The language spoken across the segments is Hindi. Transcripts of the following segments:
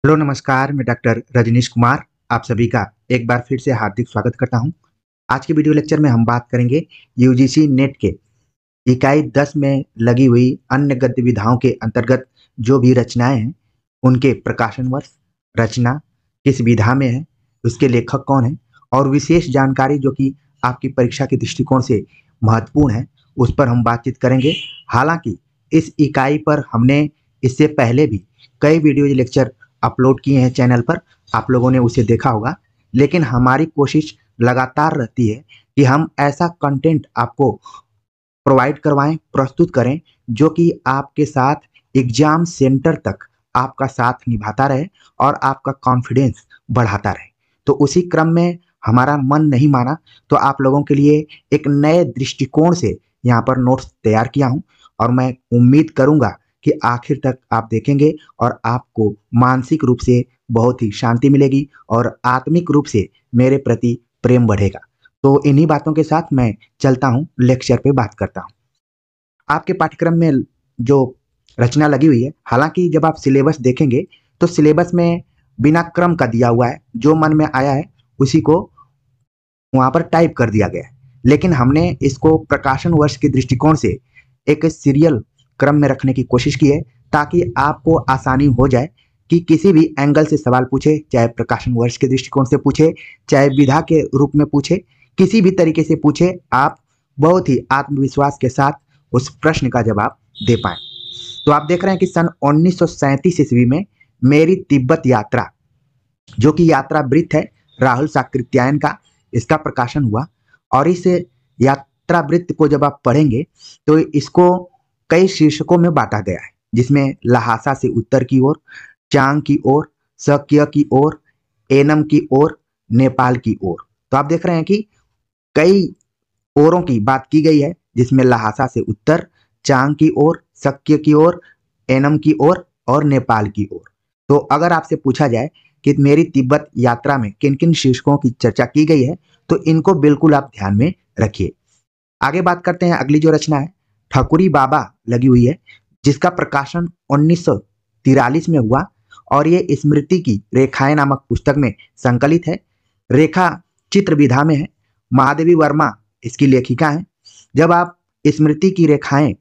हेलो नमस्कार, मैं डॉक्टर रजनीश कुमार आप सभी का एक बार फिर से हार्दिक स्वागत करता हूं। आज के वीडियो लेक्चर में हम बात करेंगे यूजीसी नेट के इकाई 10 में लगी हुई अन्य गतिविधियों के अंतर्गत जो भी रचनाएं हैं उनके प्रकाशन वर्ष, रचना किस विधा में है, उसके लेखक कौन है और विशेष जानकारी जो कि आपकी परीक्षा के दृष्टिकोण से महत्वपूर्ण है उस पर हम बातचीत करेंगे। हालांकि इस इकाई पर हमने इससे पहले भी कई वीडियो लेक्चर अपलोड किए हैं चैनल पर, आप लोगों ने उसे देखा होगा। लेकिन हमारी कोशिश लगातार रहती है कि हम ऐसा कंटेंट आपको प्रोवाइड करवाएं, प्रस्तुत करें जो कि आपके साथ एग्जाम सेंटर तक आपका साथ निभाता रहे और आपका कॉन्फिडेंस बढ़ाता रहे। तो उसी क्रम में हमारा मन नहीं माना तो आप लोगों के लिए एक नए दृष्टिकोण से यहाँ पर नोट्स तैयार किया हूँ और मैं उम्मीद करूँगा कि आखिर तक आप देखेंगे और आपको मानसिक रूप से बहुत ही शांति मिलेगी और आत्मिक रूप से मेरे प्रति प्रेम बढ़ेगा। तो इन्हीं बातों के साथ मैं चलता हूँ, लेक्चर पे बात करता हूँ। आपके पाठ्यक्रम में जो रचना लगी हुई है, हालांकि जब आप सिलेबस देखेंगे तो सिलेबस में बिना क्रम का दिया हुआ है, जो मन में आया है उसी को वहां पर टाइप कर दिया गया है। लेकिन हमने इसको प्रकाशन वर्ष के दृष्टिकोण से एक सीरियल क्रम में रखने की कोशिश की है ताकि आपको आसानी हो जाए कि किसी भी एंगल से सवाल पूछे, चाहे प्रकाशन वर्ष के दृष्टिकोण से पूछे, चाहे विधा के रूप में पूछे, किसी भी तरीके से पूछे, आप बहुत ही आत्मविश्वास के साथ उस प्रश्न का जवाब दे पाए। तो आप देख रहे हैं कि सन 1937 ईस्वी में मेरी तिब्बत यात्रा, जो कि यात्रा वृत्त है राहुल साकृत्यायन का, इसका प्रकाशन हुआ। और इस यात्रा वृत्त को जब आप पढ़ेंगे तो इसको कई शीर्षकों में बांटा गया है, जिसमें लहासा से उत्तर की ओर, चांग की ओर, सक्य की ओर, एनम की ओर, नेपाल की ओर। तो आप देख रहे हैं कि कई ओरों की बात की गई है, जिसमें लहासा से उत्तर, चांग की ओर, सक्य की ओर, एनम की ओर और नेपाल की ओर। तो अगर आपसे पूछा जाए कि मेरी तिब्बत यात्रा में किन किन शीर्षकों की चर्चा की गई है तो इनको बिल्कुल आप ध्यान में रखिए। आगे बात करते हैं। अगली जो रचना है ठकुरी बाबा लगी हुई है, जिसका प्रकाशन 1943 में हुआ और ये स्मृति की रेखाएं नामक पुस्तक में संकलित है। रेखा चित्र विधा में है। महादेवी वर्मा इसकी लेखिका है। जब आप स्मृति की रेखाएं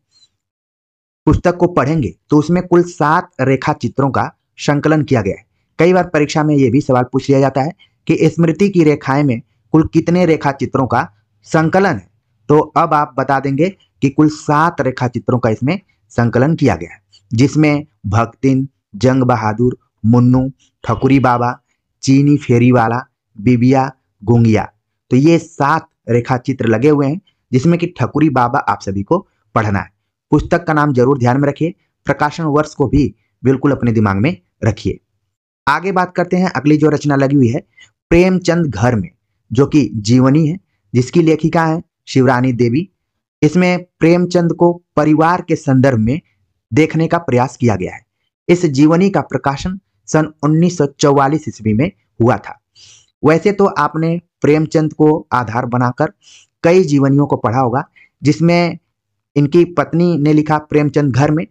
पुस्तक को पढ़ेंगे तो उसमें कुल 7 रेखा चित्रों का संकलन किया गया है। कई बार परीक्षा में यह भी सवाल पूछ लिया जाता है कि स्मृति की रेखाएं में कुल कितने रेखा चित्रों का संकलन है। तो अब आप बता देंगे कि कुल 7 रेखा चित्रों का इसमें संकलन किया गया है, जिसमें भक्तिन, जंग बहादुर, मुन्नू, ठकुरी बाबा, चीनी फेरी वाला, बिबिया, गुंगिया। तो ये 7 रेखा चित्र लगे हुए हैं, जिसमें कि ठकुरी बाबा आप सभी को पढ़ना है। पुस्तक का नाम जरूर ध्यान में रखिए, प्रकाशन वर्ष को भी बिल्कुल अपने दिमाग में रखिए। आगे बात करते हैं। अगली जो रचना लगी हुई है प्रेमचंद घर में, जो कि जीवनी है, जिसकी लेखिका है शिवरानी देवी। इसमें प्रेमचंद को परिवार के संदर्भ में देखने का प्रयास किया गया है। इस जीवनी का प्रकाशन सन 1944 ईस्वी में हुआ था। वैसे तो आपने प्रेमचंद को आधार बनाकर कई जीवनियों को पढ़ा होगा, जिसमें इनकी पत्नी ने लिखा प्रेमचंद घर में।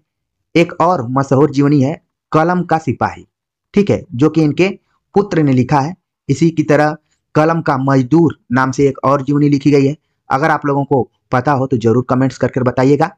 एक और मशहूर जीवनी है कलम का सिपाही, ठीक है, जो कि इनके पुत्र ने लिखा है। इसी की तरह कलम का मजदूर नाम से एक और जीवनी लिखी गई है। अगर आप लोगों को पता हो तो जरूर कमेंट्स करके बताइएगा।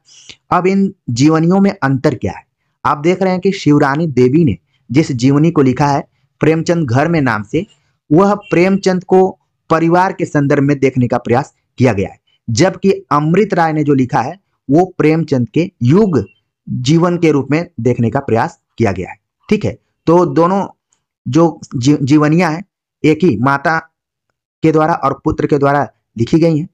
अब इन जीवनियों में अंतर क्या है? आप देख रहे हैं कि शिवरानी देवी ने जिस जीवनी को लिखा है प्रेमचंद घर में नाम से, वह प्रेमचंद को परिवार के संदर्भ में देखने का प्रयास किया गया है, जबकि अमृत राय ने जो लिखा है वो प्रेमचंद के युग जीवन के रूप में देखने का प्रयास किया गया है। ठीक है, तो दोनों जो जीवनियां हैं एक ही माता के द्वारा और पुत्र के द्वारा लिखी गई हैं।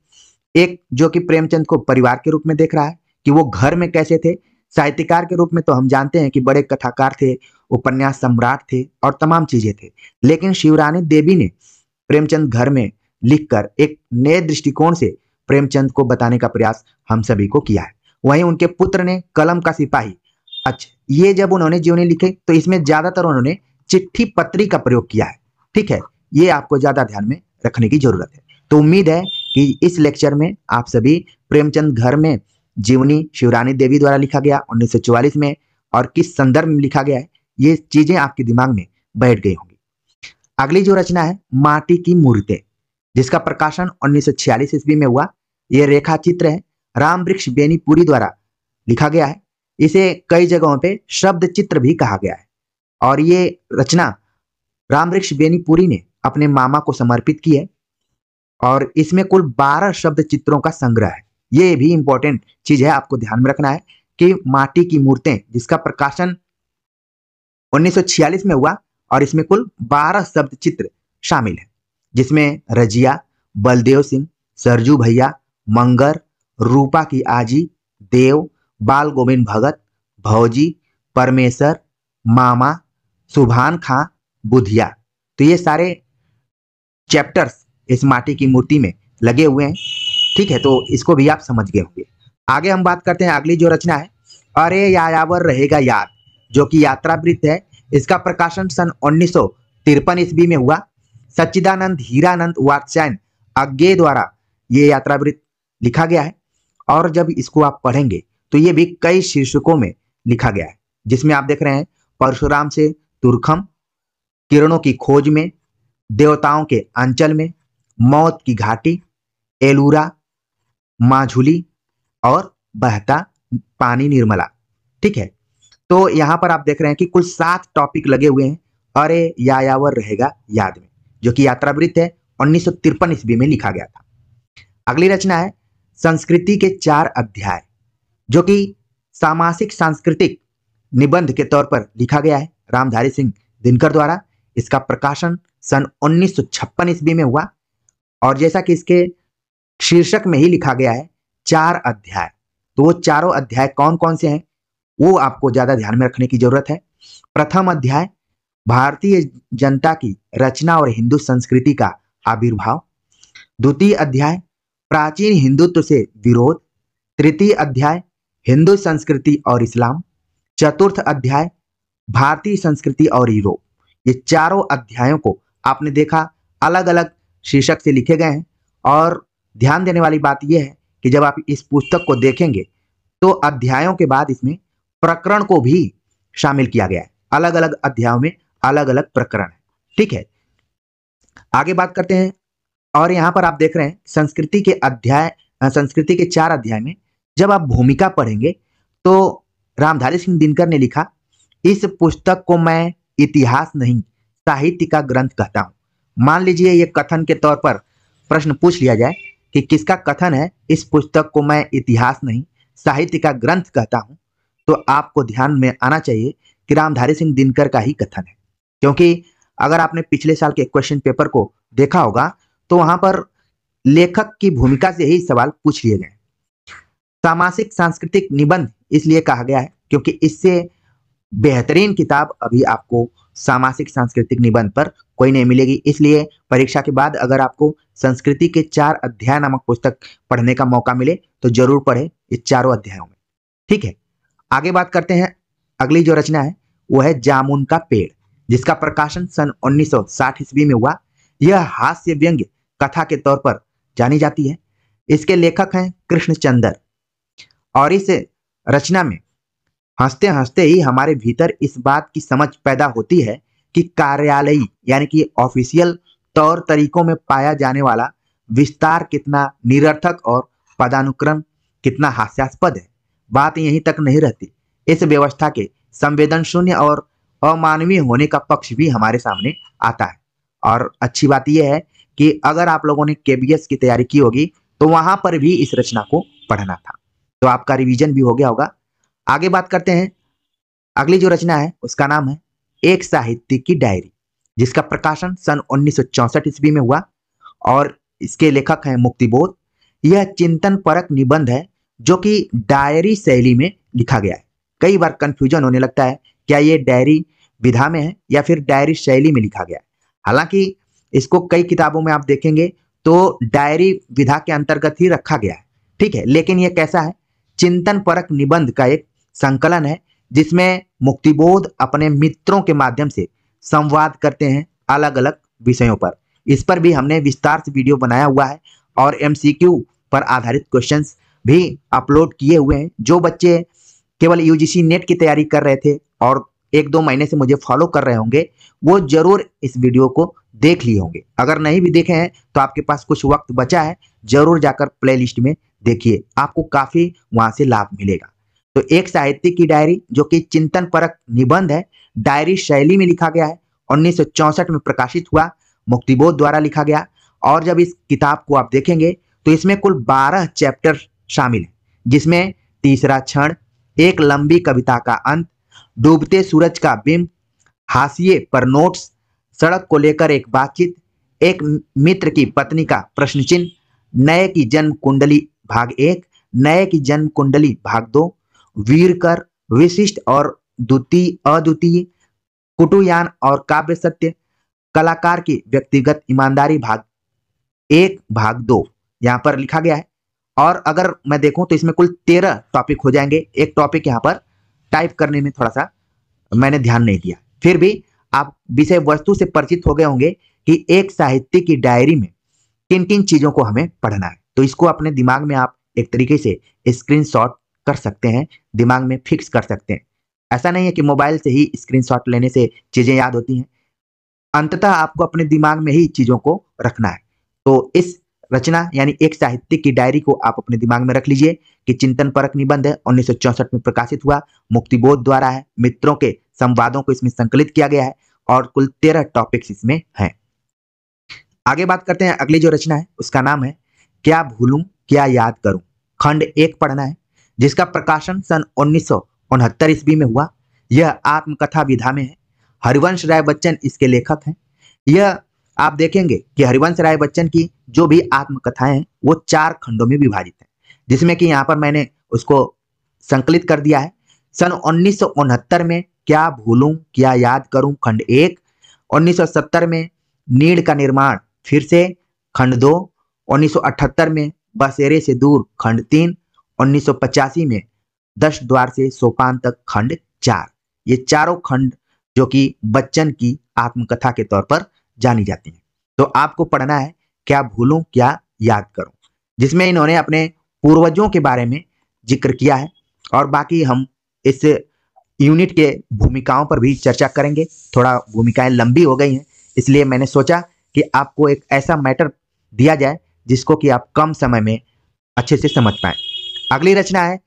एक जो कि प्रेमचंद को परिवार के रूप में देख रहा है कि वो घर में कैसे थे। साहित्यकार के रूप में तो हम जानते हैं कि बड़े कथाकार थे, उपन्यास सम्राट थे और तमाम चीजें थे। लेकिन शिवरानी देवी ने प्रेमचंद घर में लिखकर एक नए दृष्टिकोण से प्रेमचंद को बताने का प्रयास हम सभी को किया है। वहीं उनके पुत्र ने कलम का सिपाही, अच्छा, ये जब उन्होंने जीवनी लिखे तो इसमें ज्यादातर उन्होंने चिट्ठी पत्री का प्रयोग किया है। ठीक है, ये आपको ज्यादा ध्यान में रखने की जरूरत है। तो उम्मीद है कि इस लेक्चर में आप सभी प्रेमचंद घर में जीवनी शिवरानी देवी द्वारा लिखा गया 1944 में और किस संदर्भ में लिखा गया है, ये चीजें आपके दिमाग में बैठ गई होंगी। अगली जो रचना है माटी की मूर्तें, जिसका प्रकाशन 1946 ईस्वी में हुआ। यह रेखा चित्र है, राम वृक्ष बेनीपुरी द्वारा लिखा गया है। इसे कई जगहों पे शब्द चित्र भी कहा गया है और ये रचना राम वृक्ष बेनीपुरी ने अपने मामा को समर्पित की है और इसमें कुल 12 शब्द चित्रों का संग्रह है। ये भी इंपॉर्टेंट चीज है, आपको ध्यान में रखना है कि माटी की मूर्तें जिसका प्रकाशन 1946 में हुआ और इसमें कुल 12 शब्द चित्र शामिल है, जिसमें रजिया, बलदेव सिंह, सरजू भैया, मंगर, रूपा की आजी, देव, बाल गोविंद भगत, भौजी, परमेश्वर, मामा, सुभान खां, बुधिया। तो ये सारे चैप्टर्स इस माटी की मूर्ति में लगे हुए हैं। ठीक है, तो इसको भी आप समझ गए होंगे। आगे हम बात करते हैं अगली जो रचना है अरे यायावर रहेगा याद, जो कि यात्रावृत्त है। इसका प्रकाशन सन 1953 ईस्वी में हुआ। सच्चिदानंद हीरानंद वात्स्यायन अज्ञे द्वारा ये यात्रावृत्त लिखा गया है और जब इसको आप पढ़ेंगे तो ये भी कई शीर्षकों में लिखा गया है, जिसमें आप देख रहे हैं परशुराम से तुरखम, किरणों की खोज में, देवताओं के अंचल में, मौत की घाटी, एलूरा, माझुली और बहता पानी निर्मला। ठीक है, तो यहां पर आप देख रहे हैं कि कुल 7 टॉपिक लगे हुए हैं अरे यायावर रहेगा याद में, जो कि यात्रावृत्त है, 1953 ईस्वी में लिखा गया था। अगली रचना है संस्कृति के 4 अध्याय, जो कि सामासिक सांस्कृतिक निबंध के तौर पर लिखा गया है रामधारी सिंह दिनकर द्वारा। इसका प्रकाशन सन 1956 ईस्वी में हुआ और जैसा कि इसके शीर्षक में ही लिखा गया है 4 अध्याय, तो वो चारों अध्याय कौन कौन से हैं वो आपको ज्यादा ध्यान में रखने की जरूरत है। प्रथम अध्याय भारतीय जनता की रचना और हिंदू संस्कृति का आविर्भाव। द्वितीय अध्याय प्राचीन हिंदुत्व से विरोध। तृतीय अध्याय हिंदू संस्कृति और इस्लाम। चतुर्थ अध्याय भारतीय संस्कृति और यूरोप। ये चारों अध्यायों को आपने देखा अलग अलग शीर्षक से लिखे गए हैं और ध्यान देने वाली बात यह है कि जब आप इस पुस्तक को देखेंगे तो अध्यायों के बाद इसमें प्रकरण को भी शामिल किया गया है। अलग अलग अध्यायों में अलग अलग प्रकरण है। ठीक है, आगे बात करते हैं और यहाँ पर आप देख रहे हैं संस्कृति के 4 अध्याय में जब आप भूमिका पढ़ेंगे तो रामधारी सिंह दिनकर ने लिखा, इस पुस्तक को मैं इतिहास नहीं साहित्य का ग्रंथ कहता हूं। मान लीजिए ये कथन के तौर पर प्रश्न पूछ लिया जाए कि किसका कथन है, इस पुस्तक को मैं इतिहास नहीं साहित्य का ग्रंथ कहता हूं, तो आपको ध्यान में आना चाहिए कि रामधारी सिंह दिनकर का ही कथन है। क्योंकि अगर आपने पिछले साल के क्वेश्चन पेपर को देखा होगा तो वहां पर लेखक की भूमिका से ही सवाल पूछ लिए गए। सामासिक सांस्कृतिक निबंध इसलिए कहा गया है क्योंकि इससे बेहतरीन किताब अभी आपको सामाजिक सांस्कृतिक निबंध पर कोई नहीं मिलेगी। इसलिए परीक्षा के बाद अगर आपको संस्कृति के 4 अध्याय नामक पुस्तक पढ़ने का मौका मिले तो जरूर पढ़े इस चारों अध्यायों में। ठीक है, आगे बात करते हैं। अगली जो रचना है वो है जामुन का पेड़, जिसका प्रकाशन सन 1960 ईस्वी में हुआ। यह हास्य व्यंग्य कथा के तौर पर जानी जाती है। इसके लेखक हैं कृष्णचंद्र और इस रचना में हंसते हंसते ही हमारे भीतर इस बात की समझ पैदा होती है कि कार्यालयी यानी कि ऑफिशियल तौर तरीकों में पाया जाने वाला विस्तार कितना निरर्थक और पदानुक्रम कितना हास्यास्पद है। बात यहीं तक नहीं रहती, इस व्यवस्था के संवेदन शून्य और अमानवीय होने का पक्ष भी हमारे सामने आता है। और अच्छी बात यह है कि अगर आप लोगों ने केबीएस की तैयारी की होगी तो वहां पर भी इस रचना को पढ़ना था, तो आपका रिवीजन भी हो गया होगा। आगे बात करते हैं। अगली जो रचना है उसका नाम है एक साहित्यिक की डायरी, जिसका प्रकाशन सन 1964 ईस्वी में हुआ और इसके लेखक हैं मुक्तिबोध। यह चिंतन परक निबंध है जो कि डायरी शैली में लिखा गया है। कई बार कंफ्यूजन होने लगता है क्या ये डायरी विधा में है या फिर डायरी शैली में लिखा गया है। हालांकि इसको कई किताबों में आप देखेंगे तो डायरी विधा के अंतर्गत ही रखा गया है। ठीक है, लेकिन यह कैसा है, चिंतन परक निबंध का एक संकलन है जिसमें मुक्तिबोध अपने मित्रों के माध्यम से संवाद करते हैं अलग अलग विषयों पर। इस पर भी हमने विस्तार से वीडियो बनाया हुआ है और एमसीक्यू पर आधारित क्वेश्चंस भी अपलोड किए हुए हैं। जो बच्चे केवल यूजीसी नेट की तैयारी कर रहे थे और एक दो महीने से मुझे फॉलो कर रहे होंगे वो जरूर इस वीडियो को देख लिए होंगे। अगर नहीं भी देखे हैं तो आपके पास कुछ वक्त बचा है, जरूर जाकर प्लेलिस्ट में देखिए, आपको काफी वहां से लाभ मिलेगा। तो एक साहित्यिक की डायरी जो कि चिंतन परक निबंध है, डायरी शैली में लिखा गया है, 1964 में प्रकाशित हुआ, मुक्तिबोध द्वारा लिखा गया। और जब इस किताब को आप देखेंगे तो इसमें कुल 12 चैप्टर शामिल है, जिसमें तीसरा क्षण, एक लंबी कविता का अंत, डूबते सूरज का बिंब, हाशिए पर नोट्स, सड़क को लेकर एक बातचीत, एक मित्र की पत्नी का प्रश्न चिन्ह, नए की जन्म कुंडली भाग 1, नए की जन्म कुंडली भाग 2, वीरकर, विशिष्ट और द्वितीय अद्वितीय, कुटुयान और काव्य सत्य, कलाकार की व्यक्तिगत ईमानदारी भाग 1 भाग 2 यहाँ पर लिखा गया है। और अगर मैं देखूं तो इसमें कुल 13 टॉपिक हो जाएंगे। एक टॉपिक यहाँ पर टाइप करने में थोड़ा सा मैंने ध्यान नहीं दिया, फिर भी आप विषय वस्तु से परिचित हो गए होंगे कि एक साहित्य की डायरी में किन किन चीजों को हमें पढ़ना है। तो इसको अपने दिमाग में आप एक तरीके से स्क्रीनशॉट कर सकते हैं, दिमाग में फिक्स कर सकते हैं। ऐसा नहीं है कि मोबाइल से ही स्क्रीनशॉट लेने से चीजें याद होती हैं, अंततः आपको अपने दिमाग में ही चीजों को रखना है। तो इस रचना यानी एक साहित्यिक की डायरी को आप अपने दिमाग में रख लीजिए कि चिंतन परक निबंध है, 1964 में प्रकाशित हुआ, मुक्तिबोध द्वारा है, मित्रों के संवादों को इसमें संकलित किया गया है और कुल 13 टॉपिक्स इसमें हैं। आगे बात करते हैं, अगली जो रचना है उसका नाम है क्या भूलूं क्या याद करूं, खंड 1 पढ़ना है, जिसका प्रकाशन सन 1969 ईस्वी में हुआ। यह आत्मकथा विधा में है। हरिवंश राय बच्चन इसके लेखक हैं। यह आप देखेंगे कि हरिवंश राय बच्चन की जो भी आत्मकथाएं हैं वो 4 खंडों में विभाजित है, जिसमें कि यहाँ पर मैंने उसको संकलित कर दिया है। सन 1969 में क्या भूलूं क्या याद करूं खंड 1, 1970 में नीड़ का निर्माण फिर से खंड 2, 1978 में बसेरे से दूर खंड 3, 1985 में 10 द्वार से सोपान तक खंड 4। ये चारों खंड जो कि बच्चन की आत्मकथा के तौर पर जानी जाती हैं। तो आपको पढ़ना है क्या भूलूं क्या याद करूं, जिसमें इन्होंने अपने पूर्वजों के बारे में जिक्र किया है। और बाकी हम इस यूनिट के भूमिकाओं पर भी चर्चा करेंगे। थोड़ा भूमिकाएं लंबी हो गई हैं, इसलिए मैंने सोचा कि आपको एक ऐसा मैटर दिया जाए जिसको कि आप कम समय में अच्छे से समझ पाए। अगली रचना है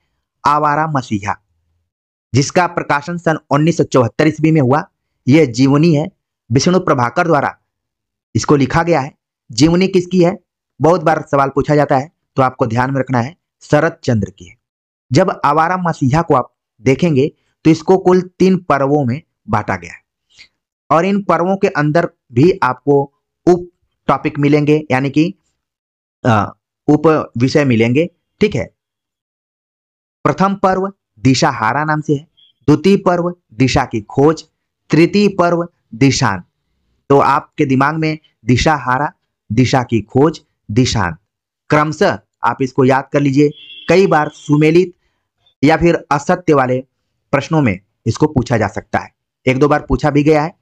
आवारा मसीहा, जिसका प्रकाशन सन 1974 ईस्वी में हुआ। यह जीवनी है, विष्णु प्रभाकर द्वारा इसको लिखा गया है। जीवनी किसकी है, बहुत बार सवाल पूछा जाता है, तो आपको ध्यान में रखना है शरत चंद्र की है। जब आवारा मसीहा को आप देखेंगे तो इसको कुल 3 पर्वों में बांटा गया है और इन पर्वों के अंदर भी आपको उप टॉपिक मिलेंगे, यानी कि उप विषय मिलेंगे। ठीक है, प्रथम पर्व दिशाहारा नाम से है, द्वितीय पर्व दिशा की खोज, तृतीय पर्व दिशांत। तो आपके दिमाग में दिशाहारा, दिशा की खोज, दिशांत क्रमशः आप इसको याद कर लीजिए। कई बार सुमेलित या फिर असत्य वाले प्रश्नों में इसको पूछा जा सकता है, 1-2 बार पूछा भी गया है।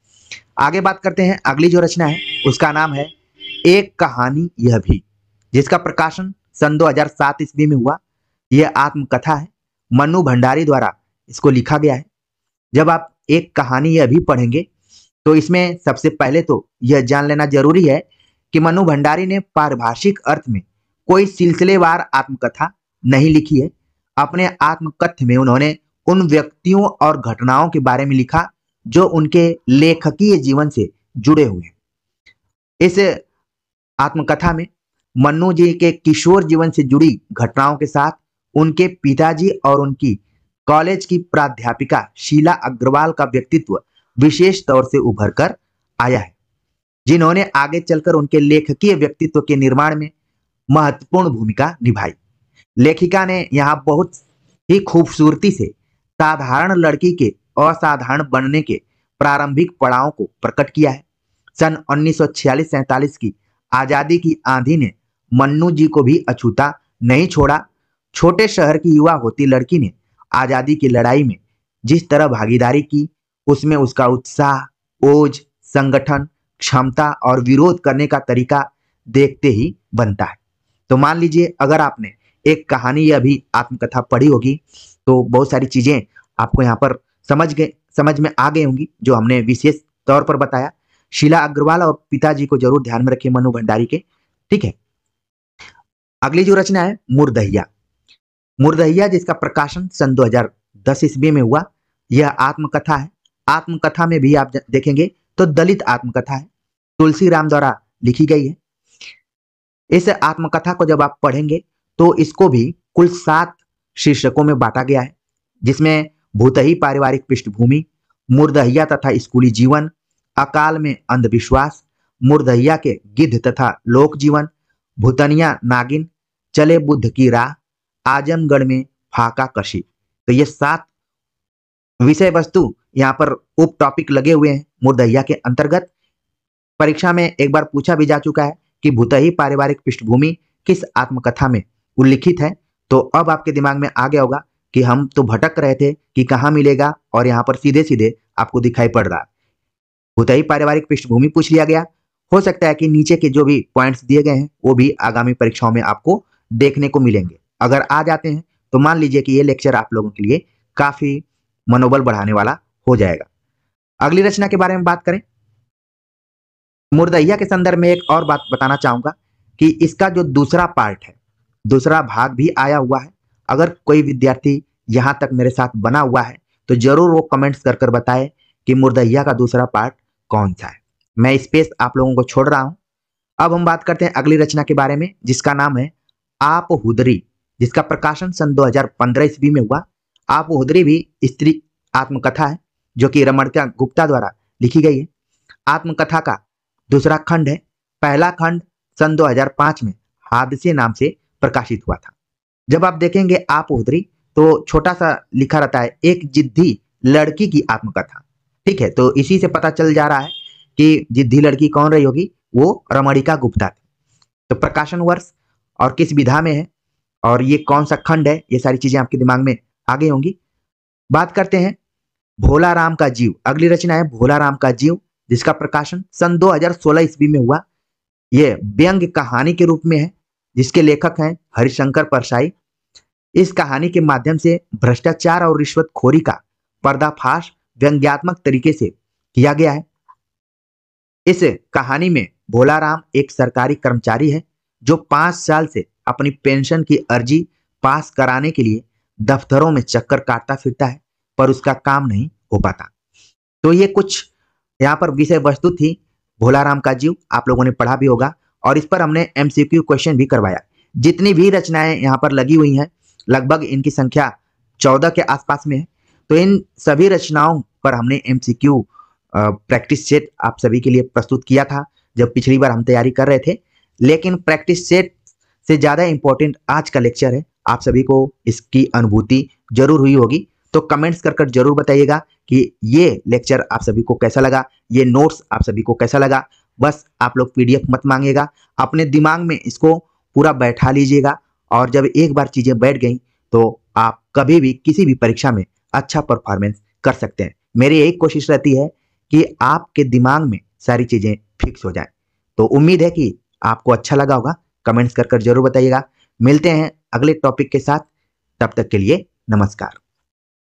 आगे बात करते हैं, अगली जो रचना है उसका नाम है एक कहानी यह भी, जिसका प्रकाशन सन 2007 ईस्वी में हुआ। यह आत्मकथा है, मन्नू भंडारी द्वारा इसको लिखा गया है। जब आप एक कहानी यह भी पढ़ेंगे तो इसमें सबसे पहले तो यह जान लेना जरूरी है कि मन्नू भंडारी ने पारिभाषिक अर्थ में कोई सिलसिलेवार आत्मकथा नहीं लिखी है। अपने आत्मकथ्य में उन्होंने उन व्यक्तियों और घटनाओं के बारे में लिखा जो उनके लेखकीय जीवन से जुड़े हुए हैं। इस आत्मकथा में मन्नू जी के किशोर जीवन से जुड़ी घटनाओं के साथ उनके पिताजी और उनकी कॉलेज की प्राध्यापिका शीला अग्रवाल का व्यक्तित्व विशेष तौर से उभर कर आया है, जिन्होंने आगे चलकर उनके लेखकीय व्यक्तित्व के निर्माण में महत्वपूर्ण भूमिका निभाई। लेखिका ने यहाँ बहुत ही खूबसूरती से साधारण लड़की के असाधारण बनने के प्रारंभिक पड़ाव को प्रकट किया है। सन 1946-47 की आजादी की आंधी ने मन्नू जी को भी अछूता नहीं छोड़ा। छोटे शहर की युवा होती लड़की ने आजादी की लड़ाई में जिस तरह भागीदारी की, उसमें उसका उत्साह, ओज, संगठन, क्षमता और विरोध करने का तरीका देखते ही बनता है। तो मान लीजिए अगर आपने एक कहानी या भी आत्मकथा पढ़ी होगी तो बहुत सारी चीजें आपको यहाँ पर समझ में आ गई होंगी जो हमने विशेष तौर पर बताया। शीला अग्रवाल और पिताजी को जरूर ध्यान में रखिए मनु भंडारी के। ठीक है, अगली जो रचना है मुर्दहिया। मुर्दहिया जिसका प्रकाशन सन 2010 ईस्वी में हुआ, यह आत्मकथा है। आत्मकथा में भी आप देखेंगे तो दलित आत्मकथा है, तुलसी राम द्वारा लिखी गई है। इस आत्मकथा को जब आप पढ़ेंगे तो इसको भी कुल 7 शीर्षकों में बांटा गया है, जिसमें भूतही पारिवारिक पृष्ठभूमि, मुर्दहिया तथा स्कूली जीवन, अकाल में अंधविश्वास, मुर्दहिया के गिद्ध तथा लोक जीवन, भूतनिया नागिन, चले बुद्ध की राह, आजमगढ़ में फाका कशी। तो ये 7 विषय वस्तु यहाँ पर उप टॉपिक लगे हुए हैं मुर्दहिया के अंतर्गत। परीक्षा में एक बार पूछा भी जा चुका है कि भूतही पारिवारिक पृष्ठभूमि किस आत्मकथा में उल्लिखित है। तो अब आपके दिमाग में आ गया होगा कि हम तो भटक रहे थे कि कहाँ मिलेगा, और यहाँ पर सीधे सीधे आपको दिखाई पड़ रहा है। भूतही पारिवारिक पृष्ठभूमि पूछ लिया गया। हो सकता है कि नीचे के जो भी पॉइंट्स दिए गए हैं वो भी आगामी परीक्षाओं में आपको देखने को मिलेंगे। अगर आ जाते हैं तो मान लीजिए कि ये लेक्चर आप लोगों के लिए काफी मनोबल बढ़ाने वाला हो जाएगा। अगली रचना के बारे में बात करें, मुर्दहिया के संदर्भ में एक और बात बताना चाहूंगा कि इसका जो दूसरा पार्ट है, दूसरा भाग भी आया हुआ है। अगर कोई विद्यार्थी यहाँ तक मेरे साथ बना हुआ है तो जरूर वो कमेंट्स कर बताए कि मुर्दहिया का दूसरा पार्ट कौन सा है। मैं स्पेस आप लोगों को छोड़ रहा हूं। अब हम बात करते हैं अगली रचना के बारे में, जिसका नाम है आप हुदरी, जिसका प्रकाशन सन 2015 ईस्वी में हुआ। आप हुदरी भी स्त्री आत्मकथा है जो कि रमणिका गुप्ता द्वारा लिखी गई है। आत्मकथा का दूसरा खंड है। पहला खंड सन 2005 में हादसे नाम से प्रकाशित हुआ था। जब आप देखेंगे आप हुदरी तो छोटा सा लिखा रहता है एक जिद्दी लड़की की आत्मकथा। ठीक है, तो इसी से पता चल जा रहा है कि जिद्दी लड़की कौन रही होगी, वो रमणिका गुप्ता थी। तो प्रकाशन वर्ष और किस विधा में है और ये कौन सा खंड है, ये सारी चीजें आपके दिमाग में आ गई होंगी। बात करते हैं भोला राम का जीव। अगली रचना है भोला राम का जीव, जिसका प्रकाशन सन 2016 ईस्वी में हुआ। यह व्यंग्य कहानी के रूप में है, जिसके लेखक हैं हरिशंकर परसाई। इस कहानी के माध्यम से भ्रष्टाचार और रिश्वतखोरी का पर्दाफाश व्यंग्यात्मक तरीके से किया गया है। इस कहानी में भोला राम एक सरकारी कर्मचारी है जो 5 साल से अपनी पेंशन की अर्जी पास कराने के लिए दफ्तरों में चक्कर काटता फिरता है, पर उसका काम नहीं हो पाता। तो ये कुछ यहाँ पर विषय वस्तु थी भोला राम का जीव, आप लोगों ने पढ़ा भी होगा और इस पर हमने MCQ क्वेश्चन भी करवाया। जितनी भी रचनाएं यहाँ पर लगी हुई हैं लगभग इनकी संख्या 14 के आसपास में है। तो इन सभी रचनाओं पर हमने MCQ प्रैक्टिस सेट आप सभी के लिए प्रस्तुत किया था जब पिछली बार हम तैयारी कर रहे थे। लेकिन प्रैक्टिस सेट से ज्यादा इंपॉर्टेंट आज का लेक्चर है। आप सभी को इसकी अनुभूति जरूर हुई होगी, तो कमेंट्स कर जरूर बताइएगा कि ये लेक्चर आप सभी को कैसा लगा, ये नोट्स आप सभी को कैसा लगा। बस आप लोग PDF मत मांगिएगा, अपने दिमाग में इसको पूरा बैठा लीजिएगा और जब एक बार चीजें बैठ गई तो आप कभी भी किसी भी परीक्षा में अच्छा परफॉर्मेंस कर सकते हैं। मेरी यही कोशिश रहती है कि आपके दिमाग में सारी चीजें फिक्स हो जाएं। तो उम्मीद है कि आपको अच्छा लगा होगा, कमेंट्स कर जरूर बताइएगा। मिलते हैं अगले टॉपिक के साथ, तब तक के लिए नमस्कार।